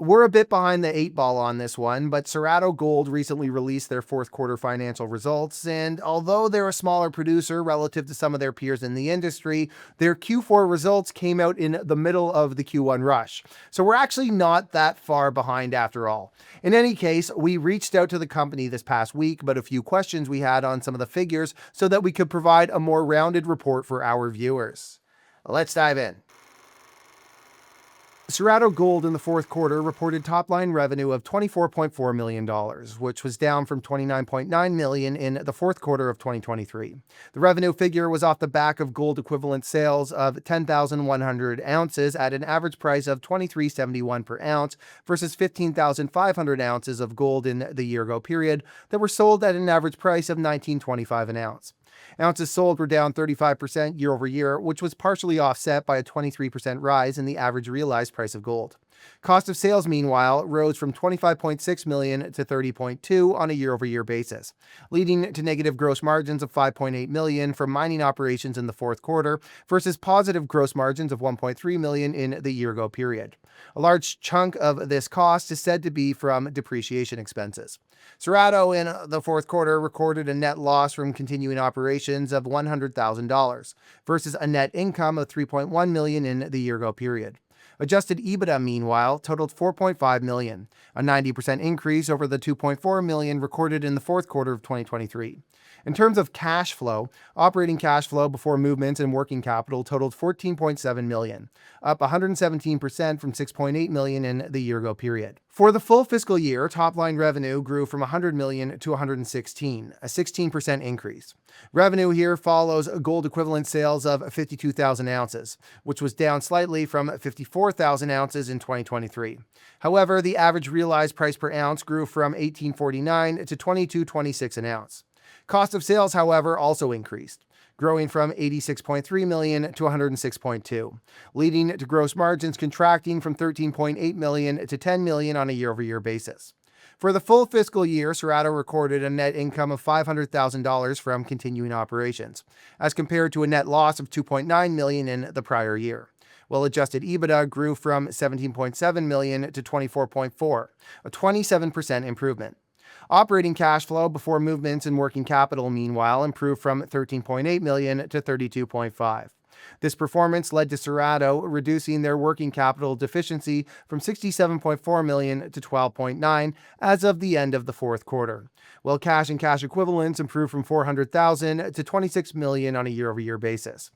We're a bit behind the 8 ball on this one, but Cerrado Gold recently released their fourth quarter financial results, and although they're a smaller producer relative to some of their peers in the industry, their Q4 results came out in the middle of the Q1 rush. So we're actually not that far behind after all. In any case, we reached out to the company this past week about a few questions we had on some of the figures so that we could provide a more rounded report for our viewers. Let's dive in. Cerrado Gold in the fourth quarter reported top-line revenue of $24.4 million, which was down from $29.9 million in the fourth quarter of 2023. The revenue figure was off the back of gold equivalent sales of 10,100 ounces at an average price of $23.71 per ounce versus 15,500 ounces of gold in the year-ago period that were sold at an average price of $19.25 an ounce. Ounces sold were down 35% year over year, which was partially offset by a 23% rise in the average realized price of gold. Cost of sales, meanwhile, rose from $25.6 million to $30.2 million on a year-over-year basis, leading to negative gross margins of $5.8 million from mining operations in the fourth quarter versus positive gross margins of $1.3 million in the year-ago period. A large chunk of this cost is said to be from depreciation expenses. Cerrado in the fourth quarter recorded a net loss from continuing operations of $100,000 versus a net income of $3.1 million in the year-ago period. Adjusted EBITDA, meanwhile, totaled $4.5 million, a 90% increase over the $2.4 million recorded in the fourth quarter of 2023. In terms of cash flow, operating cash flow before movements in working capital totaled $14.7 million, up 117% from $6.8 million in the year-ago period. For the full fiscal year, top-line revenue grew from $100 million to $116, a 16% increase. Revenue here follows gold equivalent sales of 52,000 ounces, which was down slightly from 54,000 ounces in 2023. However, the average realized price per ounce grew from $18.49 to $22.26 an ounce. Cost of sales, however, also increased, growing from $86.3 million to $106.2 million, leading to gross margins contracting from $13.8 million to $10 million on a year-over-year basis. For the full fiscal year, Cerrado recorded a net income of $500,000 from continuing operations, as compared to a net loss of $2.9 million in the prior year, while adjusted EBITDA grew from $17.7 million to $24.4 million, a 27% improvement. Operating cash flow before movements in working capital, meanwhile, improved from $13.8 million to $32.5 million. This performance led to Cerrado reducing their working capital deficiency from $67.4 million to $12.9 million as of the end of the fourth quarter, while cash and cash equivalents improved from $400,000 to $26 million on a year-over-year basis.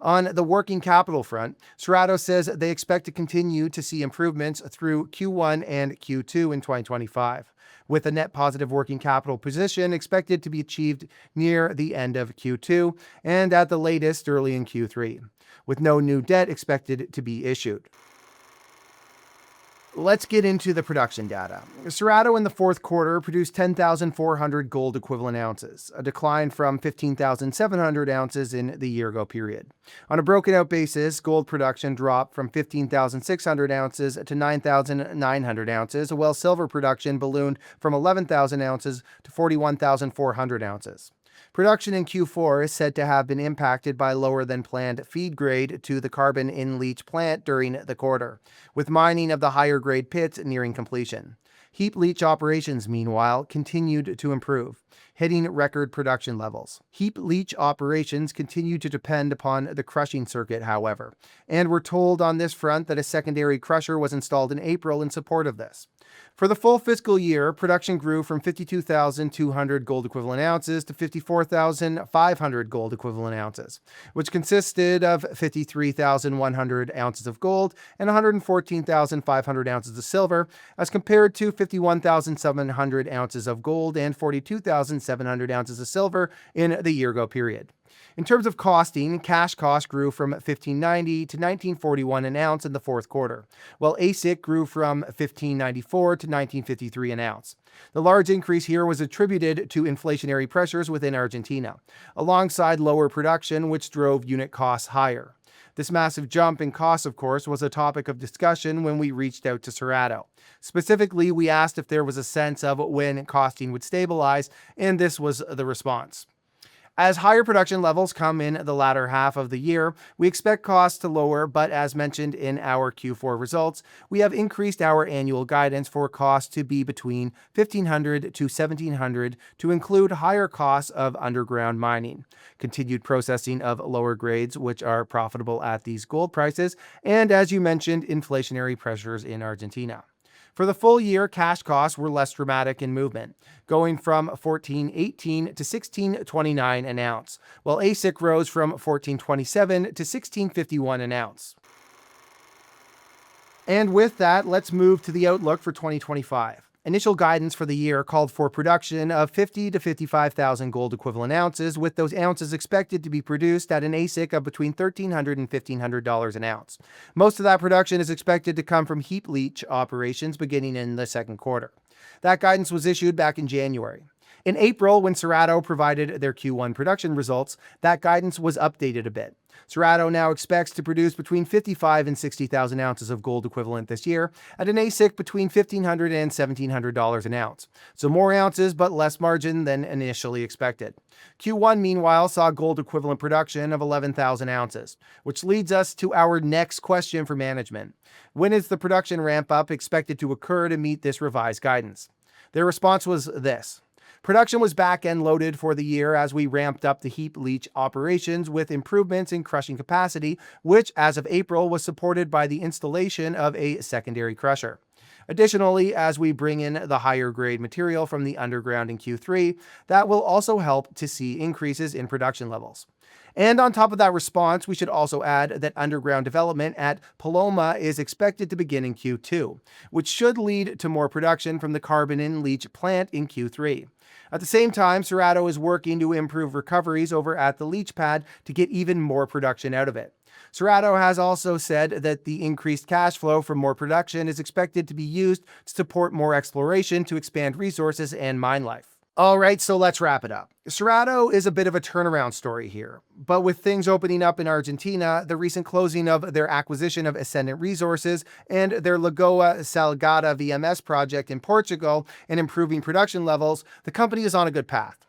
On the working capital front, Cerrado says they expect to continue to see improvements through Q1 and Q2 in 2025, with a net positive working capital position expected to be achieved near the end of Q2 and at the latest early in Q3, with no new debt expected to be issued. Let's get into the production data. Cerrado in the fourth quarter produced 10,400 gold equivalent ounces, a decline from 15,700 ounces in the year-ago period. On a broken out basis, gold production dropped from 15,600 ounces to 9,900 ounces, while silver production ballooned from 11,000 ounces to 41,400 ounces. Production in Q4 is said to have been impacted by lower than planned feed grade to the carbon in leach plant during the quarter, with mining of the higher grade pits nearing completion. Heap leach operations, meanwhile, continued to improve, hitting record production levels. Heap leach operations continue to depend upon the crushing circuit, however, and we're told on this front that a secondary crusher was installed in April in support of this. For the full fiscal year, production grew from 52,200 gold equivalent ounces to 54,500 gold equivalent ounces, which consisted of 53,100 ounces of gold and 114,500 ounces of silver, as compared to 51,700 ounces of gold and 42,700 ounces of silver in the year-ago period. In terms of costing, cash cost grew from $15.90 to $19.41 an ounce in the fourth quarter, while AISC grew from $15.94 to $19.53 an ounce. The large increase here was attributed to inflationary pressures within Argentina, alongside lower production, which drove unit costs higher. This massive jump in costs, of course, was a topic of discussion when we reached out to Cerrado. Specifically, we asked if there was a sense of when costing would stabilize, and this was the response. As higher production levels come in the latter half of the year, we expect costs to lower, but as mentioned in our Q4 results, we have increased our annual guidance for costs to be between $1,500 to $1,700 to include higher costs of underground mining, continued processing of lower grades which are profitable at these gold prices, and as you mentioned, inflationary pressures in Argentina. For the full year, cash costs were less dramatic in movement, going from $14.18 to $16.29 an ounce, while AISC rose from $14.27 to $16.51 an ounce. And with that, let's move to the outlook for 2025. Initial guidance for the year called for production of 50 to 55,000 gold equivalent ounces, with those ounces expected to be produced at an AISC of between $1,300 and $1,500 an ounce. Most of that production is expected to come from heap leach operations beginning in the second quarter. That guidance was issued back in January. In April, when Cerrado provided their Q1 production results, that guidance was updated a bit. Cerrado now expects to produce between 55 and 60,000 ounces of gold equivalent this year at an AISC between $1,500 and $1,700 an ounce. So more ounces, but less margin than initially expected. Q1, meanwhile, saw gold equivalent production of 11,000 ounces, which leads us to our next question for management. When is the production ramp up expected to occur to meet this revised guidance? Their response was this. Production was back-end loaded for the year as we ramped up the heap leach operations with improvements in crushing capacity, which as of April was supported by the installation of a secondary crusher. Additionally, as we bring in the higher grade material from the underground in Q3, that will also help to see increases in production levels. And on top of that response, we should also add that underground development at Paloma is expected to begin in Q2, which should lead to more production from the carbon-in-leach plant in Q3. At the same time, Cerrado is working to improve recoveries over at the leach pad to get even more production out of it. Cerrado has also said that the increased cash flow from more production is expected to be used to support more exploration to expand resources and mine life. All right, so let's wrap it up. Cerrado is a bit of a turnaround story here, but with things opening up in Argentina, the recent closing of their acquisition of Ascendant Resources, and their Lagoa Salgada VMS project in Portugal, and improving production levels, the company is on a good path.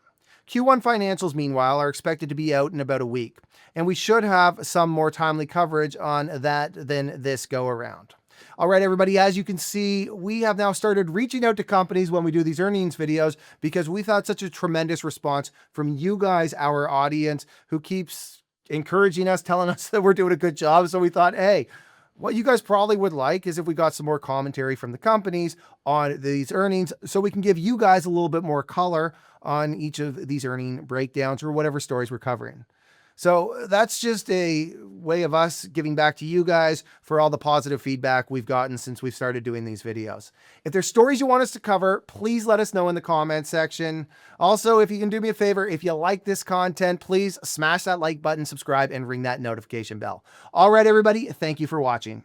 Q1 financials, meanwhile, are expected to be out in about a week, and we should have some more timely coverage on that than this go-around. All right, everybody, as you can see, we have now started reaching out to companies when we do these earnings videos because we've had such a tremendous response from you guys, our audience, who keeps encouraging us, telling us that we're doing a good job. So we thought, hey, what you guys probably would like is if we got some more commentary from the companies on these earnings so we can give you guys a little bit more color on each of these earning breakdowns or whatever stories we're covering. So that's just a way of us giving back to you guys for all the positive feedback we've gotten since we've started doing these videos. If there's stories you want us to cover, please let us know in the comments section. Also, if you can do me a favor, if you like this content, please smash that like button, subscribe, and ring that notification bell. All right, everybody, thank you for watching.